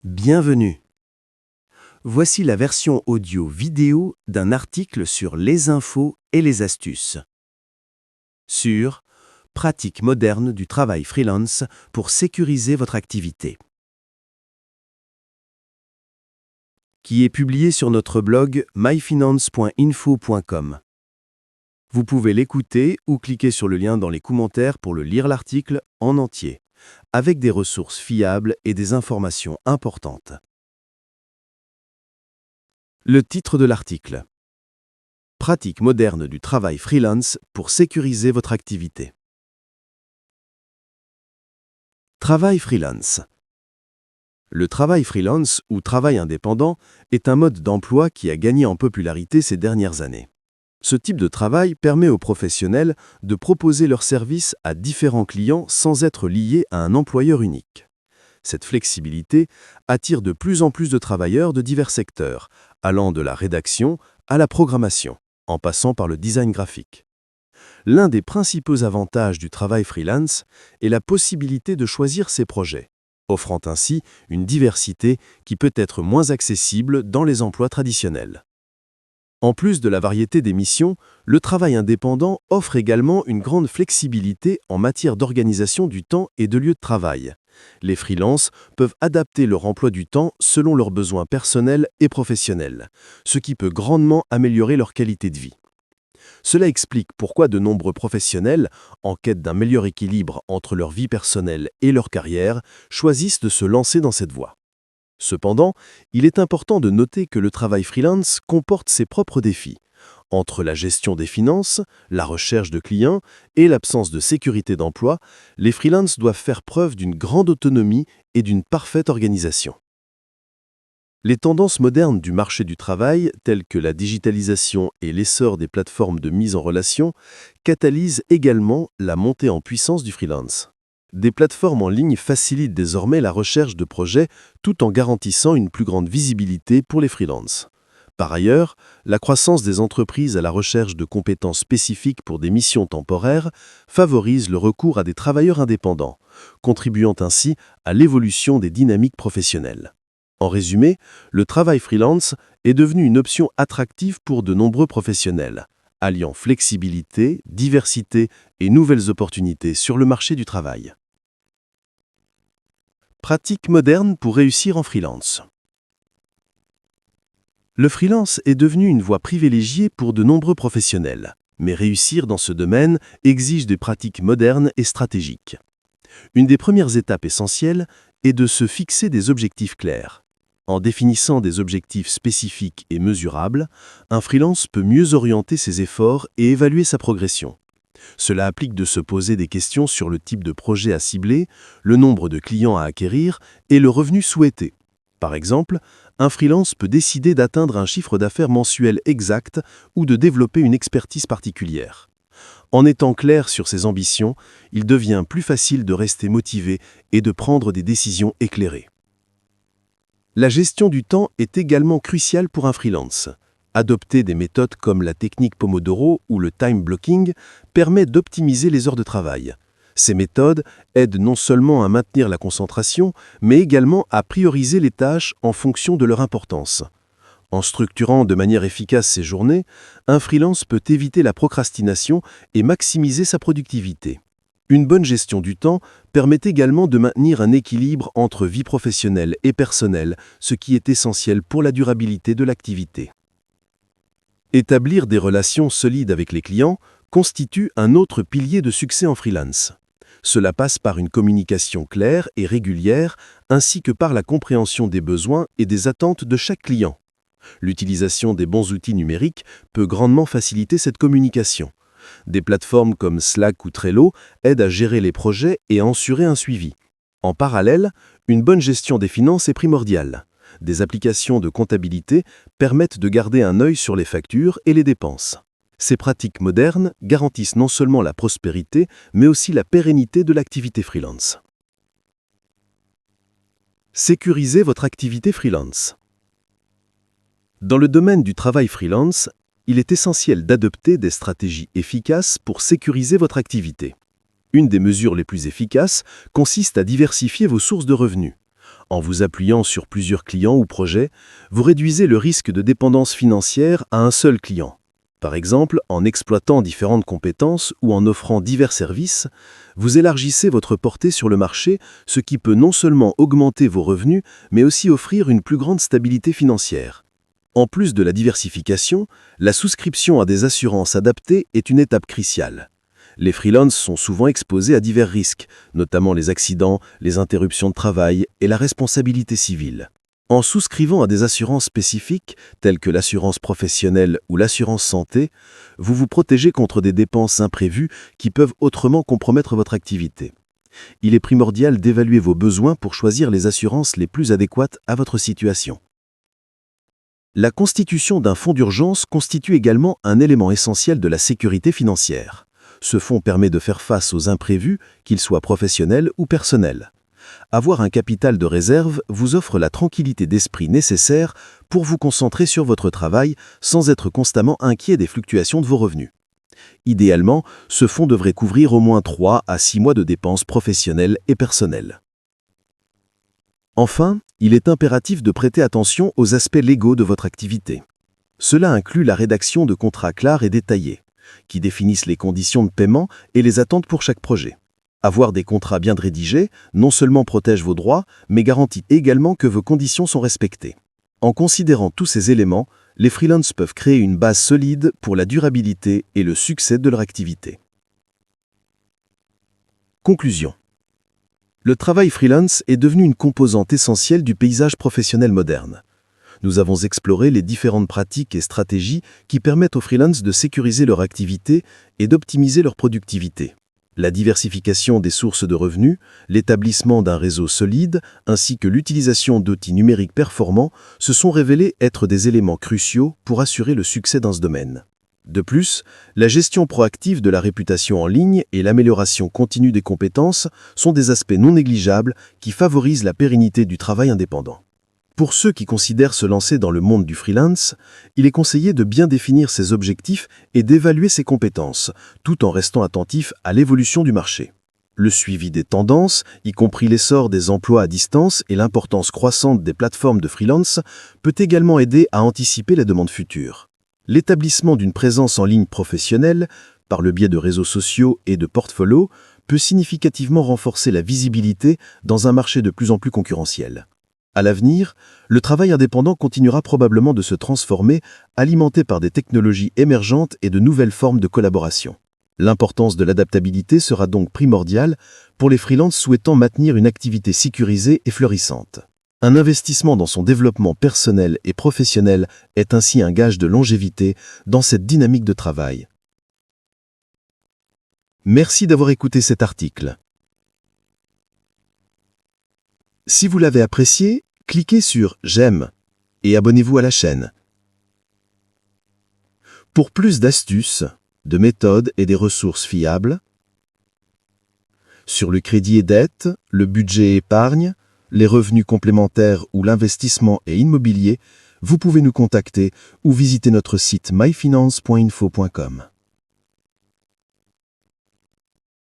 Bienvenue. Voici la version audio-vidéo d'un article sur les infos et les astuces. Sur Pratiques modernes du travail freelance pour sécuriser votre activité. Qui est publié sur notre blog myfinance.info.com. Vous pouvez l'écouter ou cliquer sur le lien dans les commentaires pour le lire l'article en entier, avec des ressources fiables et des informations importantes. Le titre de l'article. Pratiques modernes du travail freelance pour sécuriser votre activité. Travail freelance. Le travail freelance ou travail indépendant est un mode d'emploi qui a gagné en popularité ces dernières années. Ce type de travail permet aux professionnels de proposer leurs services à différents clients sans être liés à un employeur unique. Cette flexibilité attire de plus en plus de travailleurs de divers secteurs, allant de la rédaction à la programmation, en passant par le design graphique. L'un des principaux avantages du travail freelance est la possibilité de choisir ses projets, offrant ainsi une diversité qui peut être moins accessible dans les emplois traditionnels. En plus de la variété des missions, le travail indépendant offre également une grande flexibilité en matière d'organisation du temps et de lieu de travail. Les freelances peuvent adapter leur emploi du temps selon leurs besoins personnels et professionnels, ce qui peut grandement améliorer leur qualité de vie. Cela explique pourquoi de nombreux professionnels, en quête d'un meilleur équilibre entre leur vie personnelle et leur carrière, choisissent de se lancer dans cette voie. Cependant, il est important de noter que le travail freelance comporte ses propres défis. Entre la gestion des finances, la recherche de clients et l'absence de sécurité d'emploi, les freelances doivent faire preuve d'une grande autonomie et d'une parfaite organisation. Les tendances modernes du marché du travail, telles que la digitalisation et l'essor des plateformes de mise en relation, catalysent également la montée en puissance du freelance. Des plateformes en ligne facilitent désormais la recherche de projets tout en garantissant une plus grande visibilité pour les freelances. Par ailleurs, la croissance des entreprises à la recherche de compétences spécifiques pour des missions temporaires favorise le recours à des travailleurs indépendants, contribuant ainsi à l'évolution des dynamiques professionnelles. En résumé, le travail freelance est devenu une option attractive pour de nombreux professionnels, alliant flexibilité, diversité et nouvelles opportunités sur le marché du travail. Pratiques modernes pour réussir en freelance. Le freelance est devenu une voie privilégiée pour de nombreux professionnels, mais réussir dans ce domaine exige des pratiques modernes et stratégiques. Une des premières étapes essentielles est de se fixer des objectifs clairs. En définissant des objectifs spécifiques et mesurables, un freelance peut mieux orienter ses efforts et évaluer sa progression. Cela implique de se poser des questions sur le type de projet à cibler, le nombre de clients à acquérir et le revenu souhaité. Par exemple, un freelance peut décider d'atteindre un chiffre d'affaires mensuel exact ou de développer une expertise particulière. En étant clair sur ses ambitions, il devient plus facile de rester motivé et de prendre des décisions éclairées. La gestion du temps est également cruciale pour un freelance. Adopter des méthodes comme la technique Pomodoro ou le time blocking permet d'optimiser les heures de travail. Ces méthodes aident non seulement à maintenir la concentration, mais également à prioriser les tâches en fonction de leur importance. En structurant de manière efficace ses journées, un freelance peut éviter la procrastination et maximiser sa productivité. Une bonne gestion du temps permet également de maintenir un équilibre entre vie professionnelle et personnelle, ce qui est essentiel pour la durabilité de l'activité. Établir des relations solides avec les clients constitue un autre pilier de succès en freelance. Cela passe par une communication claire et régulière, ainsi que par la compréhension des besoins et des attentes de chaque client. L'utilisation des bons outils numériques peut grandement faciliter cette communication. Des plateformes comme Slack ou Trello aident à gérer les projets et à assurer un suivi. En parallèle, une bonne gestion des finances est primordiale. Des applications de comptabilité permettent de garder un œil sur les factures et les dépenses. Ces pratiques modernes garantissent non seulement la prospérité, mais aussi la pérennité de l'activité freelance. Sécurisez votre activité freelance. Dans le domaine du travail freelance, il est essentiel d'adopter des stratégies efficaces pour sécuriser votre activité. Une des mesures les plus efficaces consiste à diversifier vos sources de revenus. En vous appuyant sur plusieurs clients ou projets, vous réduisez le risque de dépendance financière à un seul client. Par exemple, en exploitant différentes compétences ou en offrant divers services, vous élargissez votre portée sur le marché, ce qui peut non seulement augmenter vos revenus, mais aussi offrir une plus grande stabilité financière. En plus de la diversification, la souscription à des assurances adaptées est une étape cruciale. Les freelances sont souvent exposés à divers risques, notamment les accidents, les interruptions de travail et la responsabilité civile. En souscrivant à des assurances spécifiques, telles que l'assurance professionnelle ou l'assurance santé, vous vous protégez contre des dépenses imprévues qui peuvent autrement compromettre votre activité. Il est primordial d'évaluer vos besoins pour choisir les assurances les plus adéquates à votre situation. La constitution d'un fonds d'urgence constitue également un élément essentiel de la sécurité financière. Ce fonds permet de faire face aux imprévus, qu'ils soient professionnels ou personnels. Avoir un capital de réserve vous offre la tranquillité d'esprit nécessaire pour vous concentrer sur votre travail sans être constamment inquiet des fluctuations de vos revenus. Idéalement, ce fonds devrait couvrir au moins 3 à 6 mois de dépenses professionnelles et personnelles. Enfin, il est impératif de prêter attention aux aspects légaux de votre activité. Cela inclut la rédaction de contrats clairs et détaillés, qui définissent les conditions de paiement et les attentes pour chaque projet. Avoir des contrats bien rédigés non seulement protège vos droits, mais garantit également que vos conditions sont respectées. En considérant tous ces éléments, les freelances peuvent créer une base solide pour la durabilité et le succès de leur activité. Conclusion. Le travail freelance est devenu une composante essentielle du paysage professionnel moderne. Nous avons exploré les différentes pratiques et stratégies qui permettent aux freelances de sécuriser leur activité et d'optimiser leur productivité. La diversification des sources de revenus, l'établissement d'un réseau solide, ainsi que l'utilisation d'outils numériques performants se sont révélés être des éléments cruciaux pour assurer le succès dans ce domaine. De plus, la gestion proactive de la réputation en ligne et l'amélioration continue des compétences sont des aspects non négligeables qui favorisent la pérennité du travail indépendant. Pour ceux qui considèrent se lancer dans le monde du freelance, il est conseillé de bien définir ses objectifs et d'évaluer ses compétences, tout en restant attentif à l'évolution du marché. Le suivi des tendances, y compris l'essor des emplois à distance et l'importance croissante des plateformes de freelance, peut également aider à anticiper les demandes futures. L'établissement d'une présence en ligne professionnelle, par le biais de réseaux sociaux et de portfolios, peut significativement renforcer la visibilité dans un marché de plus en plus concurrentiel. À l'avenir, le travail indépendant continuera probablement de se transformer, alimenté par des technologies émergentes et de nouvelles formes de collaboration. L'importance de l'adaptabilité sera donc primordiale pour les freelances souhaitant maintenir une activité sécurisée et florissante. Un investissement dans son développement personnel et professionnel est ainsi un gage de longévité dans cette dynamique de travail. Merci d'avoir écouté cet article. Si vous l'avez apprécié, cliquez sur « J'aime » et abonnez-vous à la chaîne. Pour plus d'astuces, de méthodes et des ressources fiables, sur le crédit et dette, le budget et épargne, les revenus complémentaires ou l'investissement et immobilier, vous pouvez nous contacter ou visiter notre site myfinance.info.com.